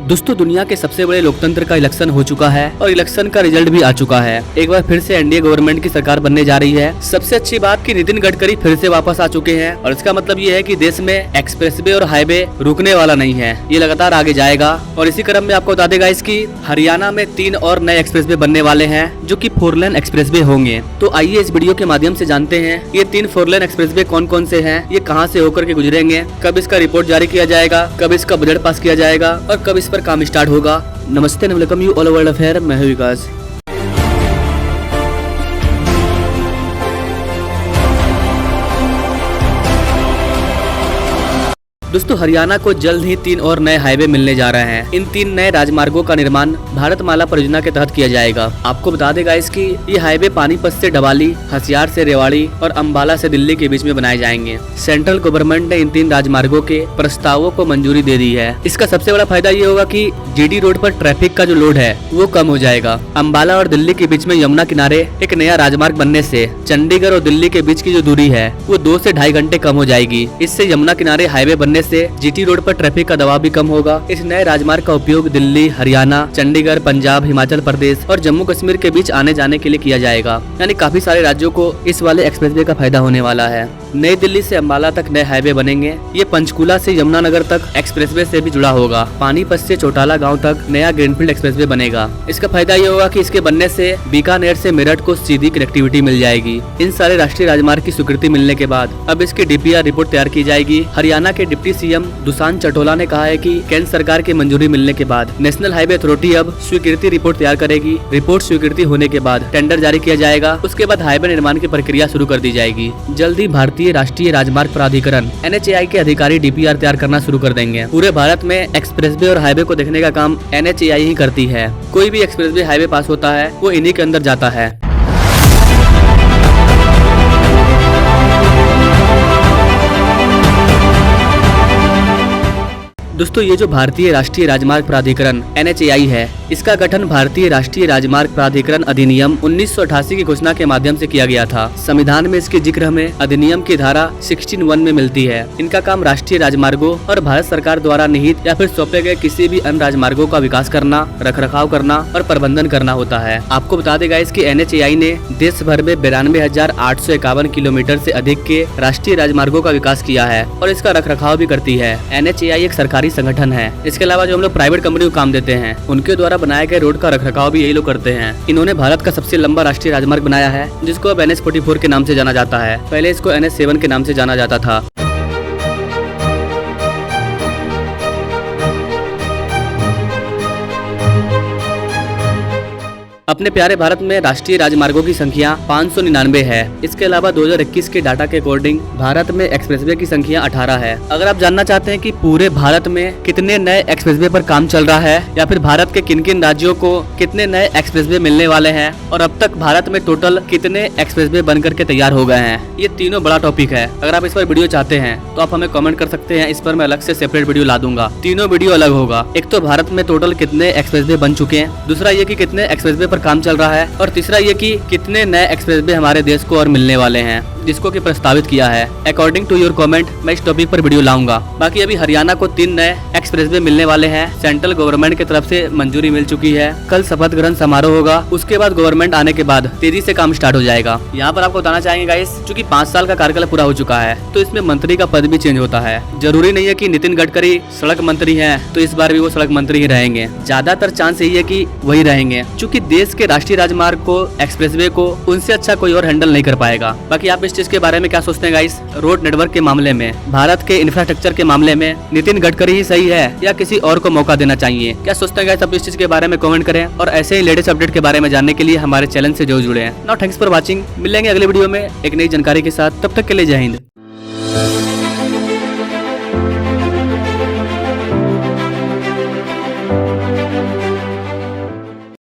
दोस्तों दुनिया के सबसे बड़े लोकतंत्र का इलेक्शन हो चुका है और इलेक्शन का रिजल्ट भी आ चुका है। एक बार फिर से एनडीए गवर्नमेंट की सरकार बनने जा रही है। सबसे अच्छी बात कि नितिन गडकरी फिर से वापस आ चुके हैं और इसका मतलब ये है कि देश में एक्सप्रेसवे और हाईवे रुकने वाला नहीं है, ये लगातार आगे जाएगा। और इसी क्रम में आपको बता देगा इसकी हरियाणा में 3 और नए एक्सप्रेसवे बनने वाले हैं जो कि 4 लेन एक्सप्रेसवे होंगे। तो आइए इस वीडियो के माध्यम से जानते हैं ये 3 4 लेन एक्सप्रेसवे कौन कौन से हैं, ये कहां से होकर के गुजरेंगे, कब इसका रिपोर्ट जारी किया जाएगा, कब इसका बजट पास किया जाएगा और कब इस पर काम स्टार्ट होगा। नमस्ते and welcome you all world affair, मैं हूं विकास। दोस्तों हरियाणा को जल्द ही 3 और नए हाईवे मिलने जा रहे हैं। इन 3 नए राजमार्गों का निर्माण भारतमाला परियोजना के तहत किया जाएगा। आपको बता देगा इसकी ये हाईवे पानीपत से डवाली, हसियार से रेवाड़ी और अम्बाला से दिल्ली के बीच में बनाए जाएंगे। सेंट्रल गवर्नमेंट ने इन 3 राजमार्गों के प्रस्तावों को मंजूरी दे दी है। इसका सबसे बड़ा फायदा ये होगा कि जीटी रोड पर ट्रैफिक का जो लोड है वो कम हो जाएगा। अम्बाला और दिल्ली के बीच में यमुना किनारे एक नया राजमार्ग बनने से चंडीगढ़ और दिल्ली के बीच की जो दूरी है वो 2 से 2.5 घंटे कम हो जाएगी। इससे यमुना किनारे हाईवे बनने से जीटी रोड पर ट्रैफिक का दबाव भी कम होगा। इस नए राजमार्ग का उपयोग दिल्ली, हरियाणा, चंडीगढ़, पंजाब, हिमाचल प्रदेश और जम्मू कश्मीर के बीच आने जाने के लिए किया जाएगा। यानी काफी सारे राज्यों को इस वाले एक्सप्रेसवे का फायदा होने वाला है। नई दिल्ली से अम्बाला तक नए हाईवे बनेंगे। ये पंचकूला से यमुनानगर तक एक्सप्रेसवे से भी जुड़ा होगा। पानीपत से चौटाला गाँव तक नया ग्रीनफील्ड एक्सप्रेसवे बनेगा। इसका फायदा ये होगा कि इसके बनने से बीकानेर से मेरठ को सीधी कनेक्टिविटी मिल जाएगी। इन सारे राष्ट्रीय राजमार्ग की स्वीकृति मिलने के बाद अब इसकी डीपीआर रिपोर्ट तैयार की जाएगी। हरियाणा के डिप्टी सीएम दुशांत चटोला ने कहा है कि केंद्र सरकार की मंजूरी मिलने के बाद नेशनल हाईवे अथॉरिटी अब स्वीकृति रिपोर्ट तैयार करेगी। रिपोर्ट स्वीकृति होने के बाद टेंडर जारी किया जाएगा। उसके बाद हाईवे निर्माण की प्रक्रिया शुरू कर दी जाएगी। जल्द ही भारतीय राष्ट्रीय राजमार्ग प्राधिकरण NHAI के अधिकारी डीपीआर तैयार करना शुरू कर देंगे। पूरे भारत में एक्सप्रेसवे और हाईवे को देखने का काम NHAI ही करती है। कोई भी एक्सप्रेसवे हाईवे पास होता है वो इन्हीं के अंदर जाता है। दोस्तों ये जो भारतीय राष्ट्रीय राजमार्ग प्राधिकरण NHAI है, इसका गठन भारतीय राष्ट्रीय राजमार्ग प्राधिकरण अधिनियम 1988 की घोषणा के माध्यम से किया गया था। संविधान में इसकी जिक्र हमें अधिनियम की धारा 16(1) में मिलती है। इनका काम राष्ट्रीय राजमार्गों और भारत सरकार द्वारा निहित या फिर सौंपे गए किसी भी अन्य राजमार्गों का विकास करना, रखरखाव करना और प्रबंधन करना होता है। आपको बता देगा इसकी NHAI ने देश भर में 92,851 किलोमीटर से अधिक के राष्ट्रीय राजमार्गों का विकास किया है और इसका रखरखाव भी करती है। NHAI एक सरकारी संगठन है। इसके अलावा जो हम लोग प्राइवेट कंपनी को काम देते हैं उनके द्वारा बनाए गए रोड का रखरखाव भी यही लोग करते हैं। इन्होंने भारत का सबसे लंबा राष्ट्रीय राजमार्ग बनाया है जिसको अब NH-44 के नाम से जाना जाता है। पहले इसको NH-7 के नाम से जाना जाता था। अपने प्यारे भारत में राष्ट्रीय राजमार्गों की संख्या 599 है। इसके अलावा 2021 के डाटा के अकॉर्डिंग भारत में एक्सप्रेसवे की संख्या 18 है। अगर आप जानना चाहते हैं कि पूरे भारत में कितने नए एक्सप्रेसवे पर काम चल रहा है या फिर भारत के किन किन राज्यों को कितने नए एक्सप्रेसवे मिलने वाले हैं और अब तक भारत में टोटल कितने एक्सप्रेसवे बनकर के तैयार हो गए हैं, ये तीनों बड़ा टॉपिक है। अगर आप इस पर वीडियो चाहते हैं तो आप हमें कमेंट कर सकते हैं। इस पर मैं अलग से सेपरेट वीडियो ला दूंगा। तीनों वीडियो अलग होगा। एक तो भारत में टोटल कितने एक्सप्रेसवे बन चुके हैं, दूसरा ये कि कितने एक्सप्रेसवे पर काम चल रहा है और तीसरा ये कि कितने नए एक्सप्रेसवे हमारे देश को और मिलने वाले हैं जिसको कि प्रस्तावित किया है। अकॉर्डिंग टू योर कमेंट मैं इस टॉपिक पर वीडियो लाऊंगा। बाकी अभी हरियाणा को 3 नए एक्सप्रेसवे मिलने वाले हैं। सेंट्रल गवर्नमेंट की तरफ से मंजूरी मिल चुकी है। कल शपथ ग्रहण समारोह होगा। उसके बाद गवर्नमेंट आने के बाद तेजी से काम स्टार्ट हो जाएगा। यहाँ पर आपको बताना चाहेंगे गाइस, चूंकि 5 साल का कार्यकाल पूरा हो चुका है तो इसमें मंत्री का पद भी चेंज होता है। जरूरी नहीं है कि नितिन गडकरी सड़क मंत्री है तो इस बार भी वो सड़क मंत्री ही रहेंगे। ज्यादातर चांस यही है कि वही रहेंगे, चूंकि देश के राष्ट्रीय राजमार्ग को, एक्सप्रेसवे को उनसे अच्छा कोई और हैंडल नहीं कर पाएगा। बाकी आप इस चीज के बारे में क्या सोचते हैं गाइस? रोड नेटवर्क के मामले में, भारत के इंफ्रास्ट्रक्चर के मामले में नितिन गडकरी ही सही है या किसी और को मौका देना चाहिए? क्या सोचते हैं गाइस? आप इस चीज के बारे में कमेंट करें और ऐसे ही लेटेस्ट अपडेट के बारे में जानने के लिए हमारे चैनल से जरूर जुड़े हैं। Now thanks for watching. मिलेंगे अगले वीडियो में एक नई जानकारी के साथ। तब तक के लिए जय हिंद।